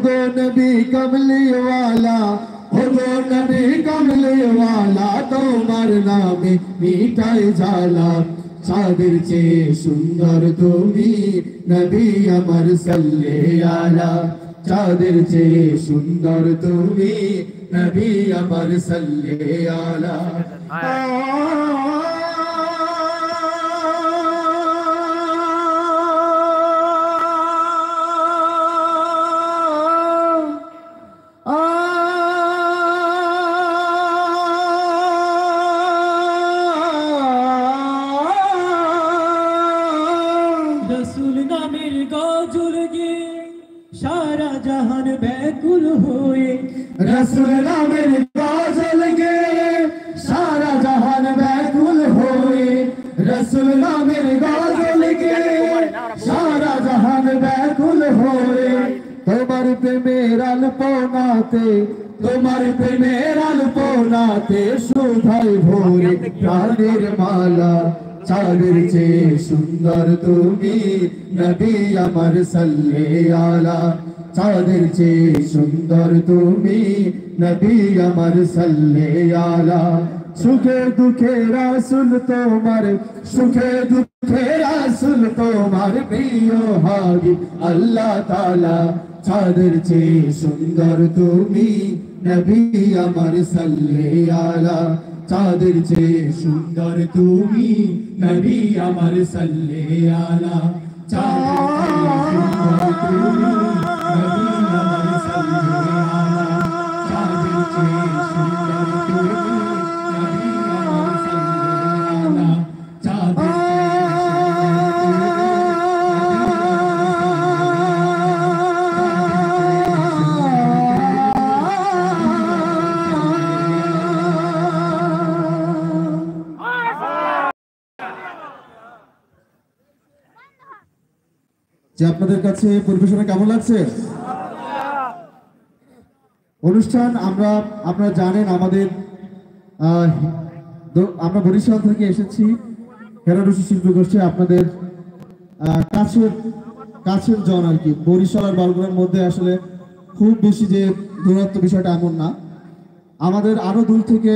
गो नबी कमली वाला, हो गो नबी कमली वाला, তোমার নামে মিটাই জ্বালা। চাঁদের চেয়ে সুন্দর তুমি নবী আমার সাল্লে আলা, চাঁদের চেয়ে সুন্দর তুমি নবী আমার সাল্লে আলা। रसूल नामेर गजल गे सारा जहान व्याकुल होए, रसूल नामेर गजल गे सारा जहान व्याकुल होए, रसूल नामेर गजल गे सारा जहान व्याकुल होए। তোমার প্রেমের আলপনাতে, তোমার প্রেমের আলপনাতে সুধাই ভরে প্রাণের মালা। চাঁদের চেয়ে সুন্দর তুমি নবী আমার সাল্লে আলা, চাঁদের চেয়ে সুন্দর তুমি নবী আমার সাল্লে আলা। সুখে দুঃখে রাসূল তোমার, সুখে দুঃখে রাসূল তোমার প্রিয় হাবিব আল্লাহ তাআলা। চাঁদের চেয়ে সুন্দর তুমি নবী আমার সাল্লে আলা, চাঁদের চেয়ে সুন্দর তুমি নবী আমার সাল্লে আলা, চাঁদের চেয়ে সুন্দর তুমি নবী আমার সাল্লে আলা, চাঁদের চেয়ে সুন্দর তুমি নবী আমার সাল্লে আলা, চাঁদের যে আপনাদের কাছে পরিবেশনা কেমন লাগছে? অনুষ্ঠান আপনারা জানেন আমাদের আমরা বরিশাল থেকে এসেছি, হেরারুশি শিল্পী গোষ্ঠী আপনাদের কাছের জন আর কি। বরিশাল আর বরগুনার মধ্যে আসলে খুব বেশি যে দূরত্ব বিষয়টা এমন না। আমাদের আরো দূর থেকে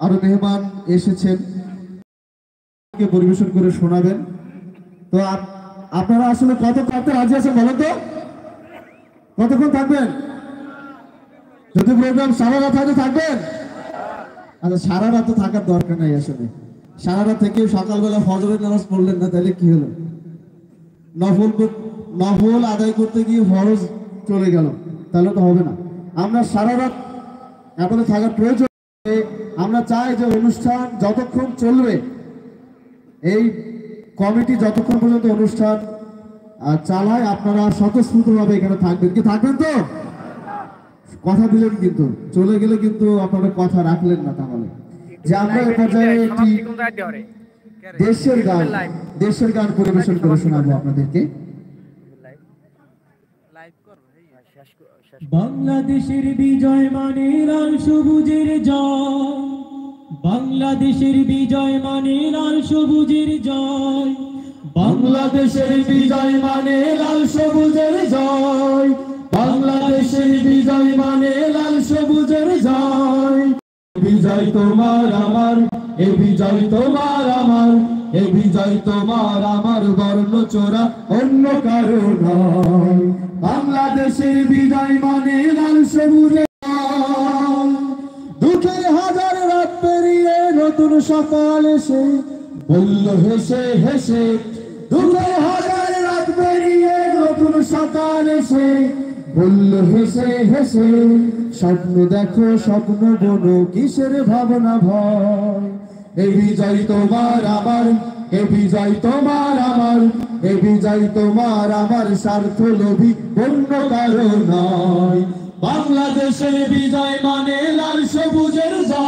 আরো মেহমান এসেছেন, পরিবেশন করে শোনাবেন। তো আপনারা আসলে কত থাকতে রাজি আছেন বলেন তো? কতক্ষণ থাকবেন? যদি প্রোগ্রাম সারা রাত হয়তো থাকবেন। আচ্ছা, সারা রাত তো থাকার দরকার নাই আসলে। সারা রাত থেকে সকালবেলা ফজরের নামাজ পড়লেন না, তাহলে কি হলো? নফল আদায় করতে গিয়ে ফরজ চলে গেল, তাহলে তো হবে না। আমরা সারা রাত আপনাদের থাকার প্রয়োজন। আমরা চাই যে অনুষ্ঠান যতক্ষণ চলবে, এই কমিটি যতক্ষণ পর্যন্ত অনুষ্ঠান চালায় আপনারা স্বতঃস্ফূর্তভাবে এখানে থাকবেন। কি থাকবেন তো? কথা দিলেন কিন্তু, চলে গেলে কিন্তু আপনারা কথা রাখলেন না। তাহলে যে আমরা এই পর্যায়ে একটি দেশের গান পরিবেশন করে শোনাবো আপনাদেরকে। বাংলাদেশের বিজয় মানে লাল সবুজের জয়, বাংলাদেশের বিজয় মানে লাল সবুজের জয়, বাংলাদেশের বিজয় মানে লাল সবুজের জয়, বাংলাদেশের বিজয় মানে লাল সবুজের জয়। বিজয় তোমার আমার, এ বিজয় তোমার আমার, এ বিজয় তোমার আমার, বর্ণ চোরা অন্য কারো নয়। বাংলাদেশের বিজয় মানে লাল সবুজের জয়। দুঃখের হাজার রাত পেরিয়ে নতুন সকাল এসে বলল হেসে হেসে, দুঃখের হাজার রাত পেরিয়ে নতুন সকাল এসে বলল হেসে হেসে, স্বপ্ন দেখো স্বপ্ন বোনো কিসের ভাবনা ভয়। এ বিজয় তোমার আমার, এ বিজয় তোমার আমার, এ বিজয় তোমার আমার, স্বার্থ লোভী অন্য কারো নয়। বাংলাদেশের বিজয় মানে লাল সবুজের জয়।